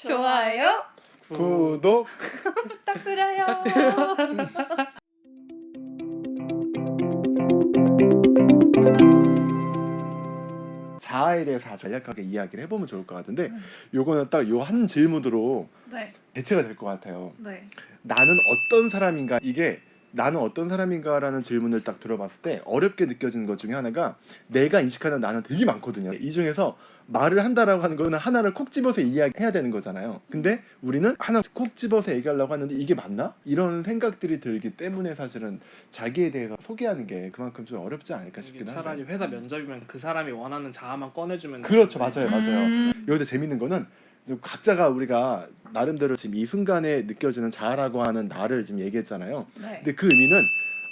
좋아요, 구독 부탁드려요. 자아에 대해서 간략하게 이야기를 해보면 좋을 것 같은데 요거는 딱 요 한 질문으로 네, 대체가 될 것 같아요. 네. 나는 어떤 사람인가, 이게 나는 어떤 사람인가라는 질문을 딱 들어봤을 때 어렵게 느껴지는 것 중에 하나가, 내가 인식하는 나는 되게 많거든요. 이 중에서 말을 한다라고 하는 거는 하나를 콕 집어서 이야기해야 되는 거잖아요. 근데 우리는 하나 콕 집어서 얘기하려고 하는데 이게 맞나? 이런 생각들이 들기 때문에 사실은 자기에 대해서 소개하는 게 그만큼 좀 어렵지 않을까 싶긴 한데. 차라리 회사 면접이면 그 사람이 원하는 자아만 꺼내주면 그렇죠. 되는데. 맞아요. 여기서 재밌는 거는 지금 각자가 우리가 나름대로 지금 이 순간에 느껴지는 자아라고 하는 나를 지금 얘기했잖아요. 네. 근데 그 의미는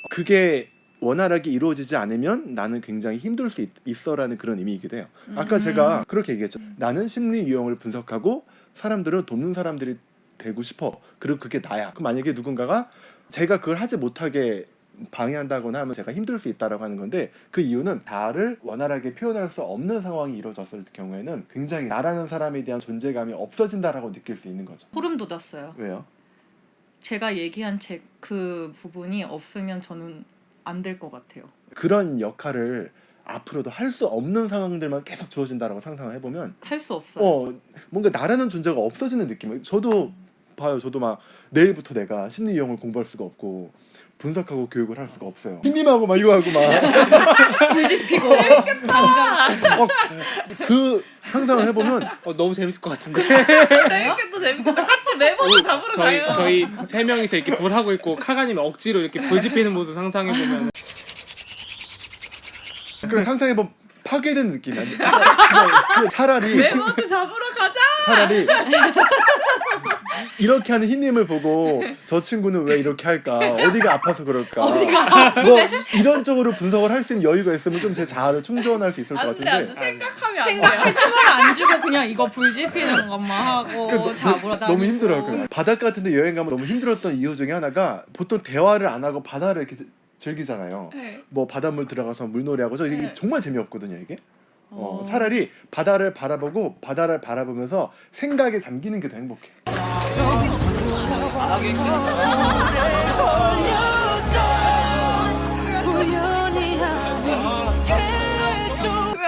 그게 원활하게 이루어지지 않으면 나는 굉장히 힘들 수 있어라는 그런 의미이기도 해요. 아까 제가 그렇게 얘기했죠. 나는 심리 유형을 분석하고 사람들은 돕는 사람들이 되고 싶어. 그리고 그게 나야. 그럼 만약에 누군가가 제가 그걸 하지 못하게 방해한다거나 하면 제가 힘들 수 있다라고 하는 건데, 그 이유는 나를 원활하게 표현할 수 없는 상황이 이루어졌을 경우에는 굉장히 나라는 사람에 대한 존재감이 없어진다라고 느낄 수 있는 거죠. 소름 돋았어요. 왜요? 제가 얘기한 그 부분이 없으면 저는 안 될 것 같아요. 그런 역할을 앞으로도 할 수 없는 상황들만 계속 주어진다라고 상상을 해보면 할 수 없어요. 뭔가 나라는 존재가 없어지는 느낌. 저도 봐요. 저도 막 내일부터 내가 심리 유형을 공부할 수가 없고 분석하고 교육을 할 수가 없어요. 흰님하고 막 이거 하고 막 불지피고 그 상상을 해보면 너무 재밌을 것 같은데. 재밌겠다. 같이 매번 잡으러 저희 세 명이서 이렇게 불 하고 있고 카가님이 억지로 이렇게 불 지피는 모습 상상해 보면 그 상상해보면 파괴된 느낌이 아니에요. 그냥 차라리 매번 잡으러 가자. 차라리 이렇게 하는 흰님을 보고 저 친구는 왜 이렇게 할까? 어디가 아파서 그럴까? 뭐 이런 쪽으로 분석을 할 수 있는 여유가 있으면 좀 제 자아를 충전할 수 있을 것 같은데. 생각하면 생각할 틈을 안 주고 그냥 이거 불지피는 것만 하고 잡으러 다니고. 너무 힘들어요. 그냥. 바닷가 같은데 여행 가면 너무 힘들었던 이유 중에 하나가, 보통 대화를 안 하고 바다를 이렇게 즐기잖아요. 네. 뭐 바닷물 들어가서 물놀이하고 이게 네. 정말 재미없거든요. 이게. 차라리 바다를 바라보고 바다를 바라보면서 생각에 잠기는 게 더 행복해.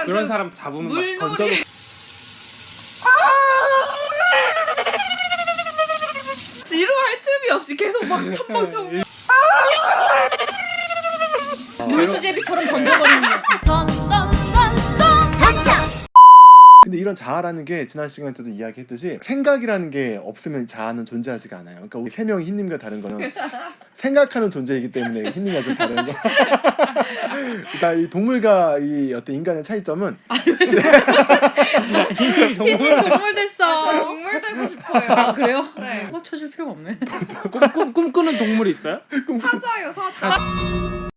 그런 사람 잡으면 막 던져도 지루할 틈이 없이 계속 막 탐방탐방. 물수제비처럼 던져버리는 거. 근데 이런 자아라는 게 지난 시간에 때도 이야기했듯이 생각이라는 게 없으면 자아는 존재하지가 않아요. 그러니까 우리 세 명이 흰님과 다른 거는 생각하는 존재이기 때문에 흰님과 좀 다른 거. 그러니까 이 동물과 이 어떤 인간의 차이점은 흰님이 동물 동물 됐어. 동물 되고 싶어요. 아 그래요? 네. 맞춰줄 필요가 없네. 꿈꾸는 동물이 있어요? 사자요, 사자.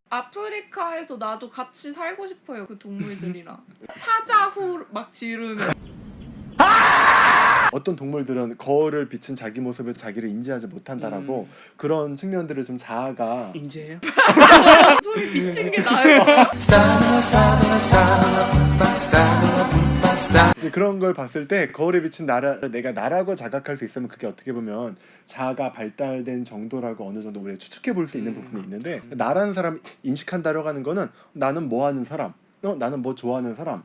아프리카에서 나도 같이 살고 싶어요, 그 동물들이랑. 사자후 막 지르면. 어떤 동물들은 거울을 비친 자기 모습을 자기를 인지하지 못한다라고 그런 측면들을 좀 자아가 인재예요? 소리 비친 게 나요. 이제 그런 걸 봤을 때 거울에 비친 나를 내가 나라고 자각할 수 있으면 그게 어떻게 보면 자아가 발달된 정도라고 어느 정도 우리가 추측해 볼 수 있는 부분이 있는데, 나라는 사람 인식한다라고 하는 거는 나는 뭐 하는 사람, 나는 뭐 좋아하는 사람,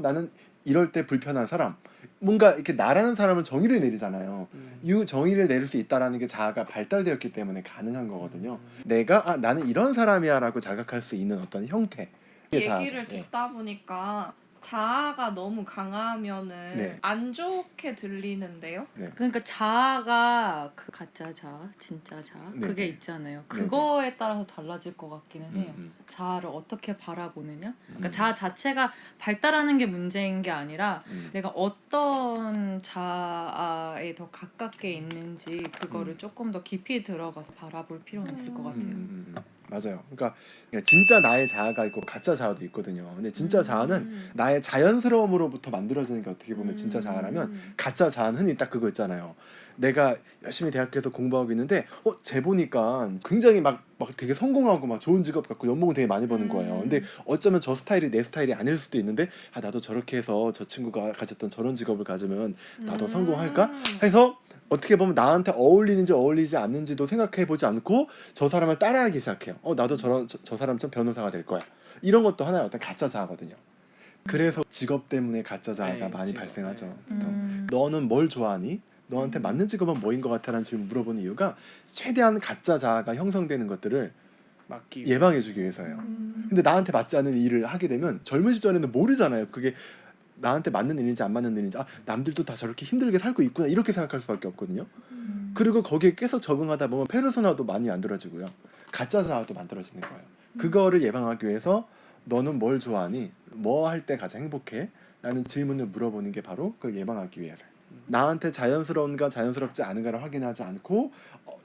나는 이럴 때 불편한 사람, 뭔가 이렇게 나라는 사람은 정의를 내리잖아요. 이 정의를 내릴 수 있다라는 게 자아가 발달되었기 때문에 가능한 거거든요. 내가 나는 이런 사람이야라고 자각할 수 있는 어떤 형태. 얘기를 듣다 보니까 자아가 너무 강하면은 네. 안 좋게 들리는데요. 그러니까 자아가 그 가짜 자아, 진짜 자아 네. 그게 있잖아요. 네. 그거에 따라서 달라질 것 같기는 해요. 자아를 어떻게 바라보느냐. 그러니까 자아 자체가 발달하는 게 문제인 게 아니라 내가 어떤 자아에 더 가깝게 있는지 그거를 조금 더 깊이 들어가서 바라볼 필요는 있을 것 같아요. 맞아요. 그러니까 진짜 나의 자아가 있고 가짜 자아도 있거든요. 근데 진짜 자아는 나의 자연스러움으로부터 만들어지는 게 어떻게 보면 진짜 자아라면 가짜 자아는 흔히 딱 그거 있잖아요. 내가 열심히 대학교에서 공부하고 있는데 쟤 보니까 굉장히 막 되게 성공하고 막 좋은 직업 갖고 연봉 되게 많이 버는 거예요. 근데 어쩌면 저 스타일이 내 스타일이 아닐 수도 있는데 나도 저렇게 해서 저 친구가 가졌던 저런 직업을 가지면 나도 성공할까? 해서 어떻게 보면 나한테 어울리는지 어울리지 않는지도 생각해보지 않고 저 사람을 따라하기 시작해요. 나도 저 사람처럼 변호사가 될 거야. 이런 것도 하나의 어떤 가짜 자아거든요. 그래서 직업 때문에 가짜 자아가 네, 많이 직업, 발생하죠. 너는 뭘 좋아하니? 너한테 맞는 직업은 뭐인 것 같아? 라는 질문 물어보는 이유가 최대한 가짜 자아가 형성되는 것들을 막기 위해. 예방해주기 위해서예요. 근데 나한테 맞지 않는 일을 하게 되면 젊은 시절에는 모르잖아요. 그게 나한테 맞는 일인지 안 맞는 일인지 남들도 다 저렇게 힘들게 살고 있구나 이렇게 생각할 수밖에 없거든요. 그리고 거기에 계속 적응하다 보면 페르소나도 많이 만들어지고요. 가짜 자아도 만들어지는 거예요. 그거를 예방하기 위해서 너는 뭘 좋아하니? 뭐 할 때 가장 행복해? 라는 질문을 물어보는 게 바로 그걸 예방하기 위해서요. 나한테 자연스러운가 자연스럽지 않은가를 확인하지 않고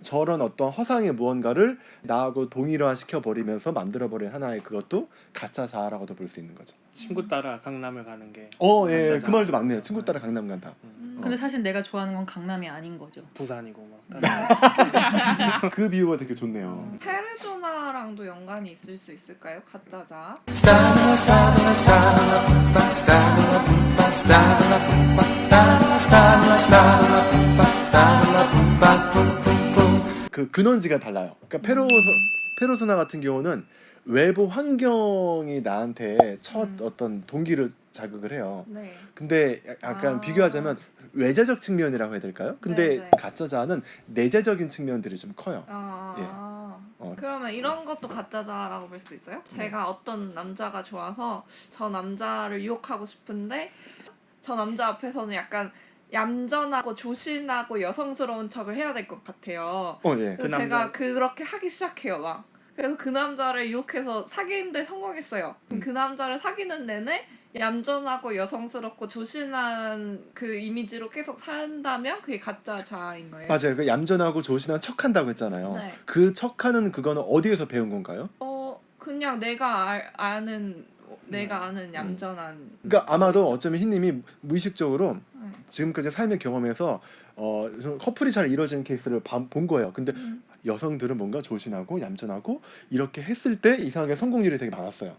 저런 어떤 허상의 무언가를 나하고 동일화 시켜버리면서 만들어버린 하나의 그것도 가짜 자아라고도 볼 수 있는 거죠. 친구 따라 강남을 가는 게 예, 가짜 그 자아. 말도 맞네요. 친구 따라 강남 간다. 근데 사실 내가 좋아하는 건 강남이 아닌 거죠. 부산이고 막 다른 그 비유가 되게 좋네요. 페르소나랑도 연관이 있을 수 있을까요? 가짜 자아? 그 근원지가 달라요. 그러니까 페르소나 같은 경우는 외부 환경이 나한테 첫 어떤 동기를 자극을 해요. 네. 근데 약간 비교하자면 외재적 측면이라고 해야 될까요? 근데 네. 가짜 자아는 내재적인 측면들이 좀 커요. 그러면 이런 것도 가짜 자아라고 볼 수 있어요? 제가 어떤 남자가 좋아서 저 남자를 유혹하고 싶은데 저 남자 앞에서는 약간 얌전하고 조신하고 여성스러운 척을 해야 될 것 같아요. 예. 그래서 제가 그렇게 하기 시작해요, 막. 그래서 그 남자를 유혹해서 사귀는데 성공했어요. 그럼 그 남자를 사귀는 내내 얌전하고 여성스럽고 조신한 그 이미지로 계속 산다면 그게 가짜 자아인 거예요. 맞아요. 그 얌전하고 조신한 척한다고 했잖아요. 네. 그 척하는 그거는 어디에서 배운 건가요? 그냥 내가 아는 얌전한. 그러니까 아마도 어쩌면 흰님이 무의식적으로 지금까지 삶의 경험에서 좀 커플이 잘 이루어지는 케이스를 본 거예요. 근데 여성들은 뭔가 조신하고 얌전하고 이렇게 했을 때 이상하게 성공률이 되게 많았어요.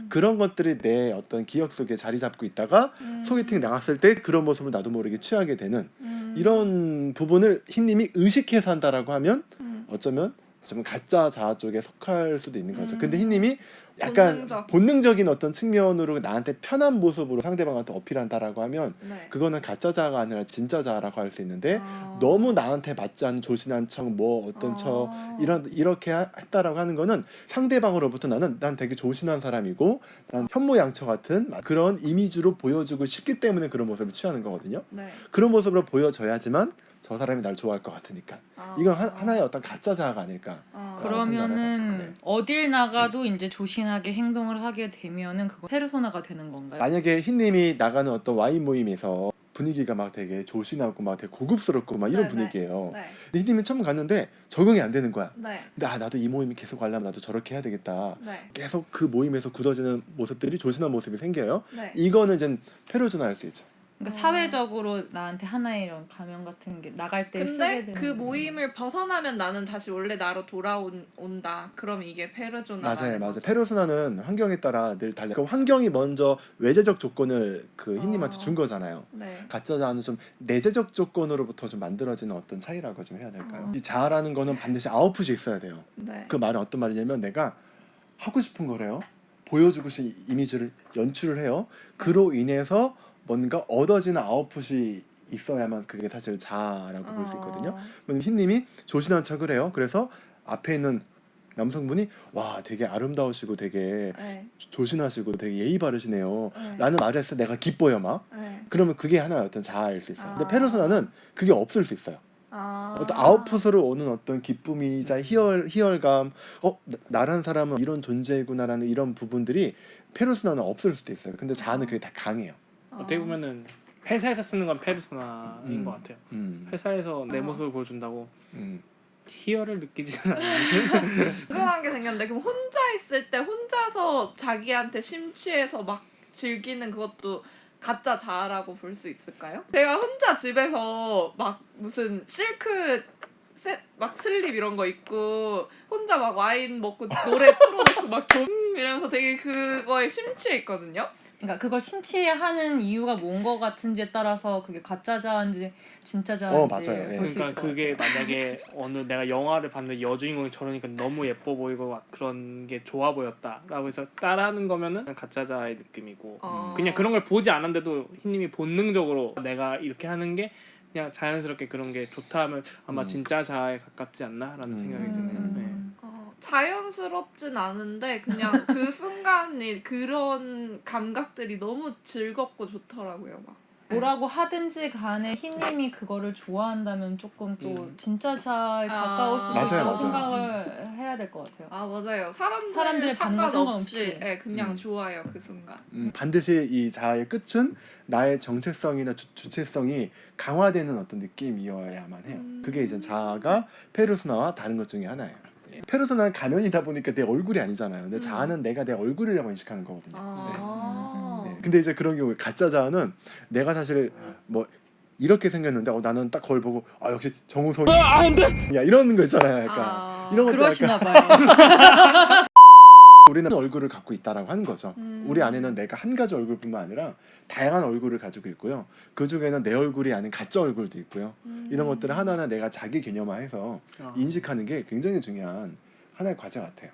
그런 것들이 내 어떤 기억 속에 자리 잡고 있다가 소개팅 나갔을 때 그런 모습을 나도 모르게 취하게 되는 이런 부분을 흰님이 의식해서 한다라고 하면 어쩌면 좀 가짜 자아 쪽에 속할 수도 있는 거죠. 근데 흰님이 약간 본능적인 어떤 측면으로 나한테 편한 모습으로 상대방한테 어필한다라고 하면 그거는 가짜 자아가 아니라 진짜 자아라고 할 수 있는데 너무 나한테 맞지 않는 조신한 척 뭐 어떤 척 이렇게 했다라고 하는 거는 상대방으로부터 난 되게 조신한 사람이고 난 현모양처 같은 그런 이미지로 보여주고 싶기 때문에 그런 모습을 취하는 거거든요. 그런 모습으로 보여져야지만 저 사람이 날 좋아할 것 같으니까 이건 하나의 어떤 가짜 자아가 아닐까. 그러면은 어딜 나가도 이제 조신하게 행동을 하게 되면은 그거 페르소나가 되는 건가요? 만약에 흰님이 나가는 어떤 와인 모임에서 분위기가 막 되게 조신하고 막 되게 고급스럽고 막 이런 분위기예요. 근데 흰님이 처음 갔는데 적응이 안 되는 거야. 근데 나도 이 모임이 계속 가려면 나도 저렇게 해야 되겠다. 계속 그 모임에서 굳어지는 모습들이 조신한 모습이 생겨요. 이거는 이제 페르소나일 수 있죠. 그러니까 사회적으로 나한테 하나의 이런 가면 같은 게 나갈 때 쓰게 근데 되는 그 모임을 벗어나면 나는 다시 원래 나로 돌아온다. 그럼 이게 페르소나. 맞아요. 페르소나는 환경에 따라 늘 달라. 그 환경이 먼저 외재적 조건을 그 흰님한테 준 거잖아요. 가짜 자아는 좀 내재적 조건으로부터 좀 만들어지는 어떤 차이라고 좀 해야 될까요? 이 자아라는 거는 반드시 아웃풋이 있어야 돼요. 그 말은 어떤 말이냐면 내가 하고 싶은 거래요. 보여주고 싶은 이미지를 연출을 해요. 그로 인해서 뭔가 얻어지는 아웃풋이 있어야만 그게 사실 자아라고 볼 수 있거든요. 흰님이 조신한 척을 해요. 그래서 앞에 있는 남성분이 와 되게 아름다우시고 되게 조신하시고 되게 예의 바르시네요 라는 말을 했을 때 내가 기뻐요 막. 그러면 그게 하나의 어떤 자아일 수 있어요. 근데 페르소나는 그게 없을 수 있어요. 어떤 아웃풋으로 오는 어떤 기쁨이자 희열감 나란 사람은 이런 존재구나라는 이런 부분들이 페르소나는 없을 수도 있어요. 근데 자아는 그게 다 강해요. 어떻게 보면은 회사에서 쓰는 건 페르소나인 것 같아요. 회사에서 내 모습을 보여준다고 희열을 느끼지는 않는데 궁금한 게 생겼는데 그럼 혼자 있을 때 혼자서 자기한테 심취해서 막 즐기는 그것도 가짜 자아라고 볼 수 있을까요? 제가 혼자 집에서 막 무슨 실크 막 슬립 이런 거 입고 혼자 막 와인 먹고 노래 틀어놓고 막 이러면서 되게 그거에 심취했거든요. 그러니까 그걸 심취하는 이유가 뭔 거 같은지에 따라서 그게 가짜 자아인지 진짜 자아인지 맞아요. 예. 볼 수 있을 그러니까 것 그게 같아요. 만약에 어느 내가 영화를 봤는데 여주인공이 저러니까 너무 예뻐 보이고 막 그런 게 좋아 보였다라고 해서 따라하는 거면은 그냥 가짜 자아의 느낌이고 그냥 그런 걸 보지 않았는데도 흰님이 본능적으로 내가 이렇게 하는 게 그냥 자연스럽게 그런 게 좋다 하면 아마 진짜 자아에 가깝지 않나라는 생각이 드네요. 네. 자연스럽진 않은데 그냥 그 순간이 그런 감각들이 너무 즐겁고 좋더라고요. 막. 뭐라고 하든지 간에 흰님이 그거를 좋아한다면 조금 또 진짜 자아에 가까울 수도 맞아요, 있다고 맞아요. 생각을 해야 될 것 같아요. 아 맞아요. 사람들의 사람들의 반응과 상관없이. 네, 그냥 좋아요 그 순간. 반드시 이 자아의 끝은 나의 정체성이나 주체성이 강화되는 어떤 느낌이어야만 해요. 그게 이제 자아가 페르소나와 다른 것 중에 하나예요. 예. 페르소나는 가면이다 보니까 내 얼굴이 아니잖아요. 근데 자아는 내가 내 얼굴이라고 인식하는 거거든요. 네. 근데 이제 그런 경우에 가짜 자아는 내가 사실 뭐 이렇게 생겼는데 나는 딱 거울 보고 역시 정우성이 야 이런 거 있잖아요. 약간 이런 것도 그러시나 봐요. 우리는 얼굴을 갖고 있다라고 하는 거죠. 우리 안에는 내가 한 가지 얼굴뿐만 아니라 다양한 얼굴을 가지고 있고요. 그 중에는 내 얼굴이 아닌 가짜 얼굴도 있고요. 이런 것들을 하나하나 내가 자기 개념화해서 인식하는 게 굉장히 중요한 하나의 과제 같아요.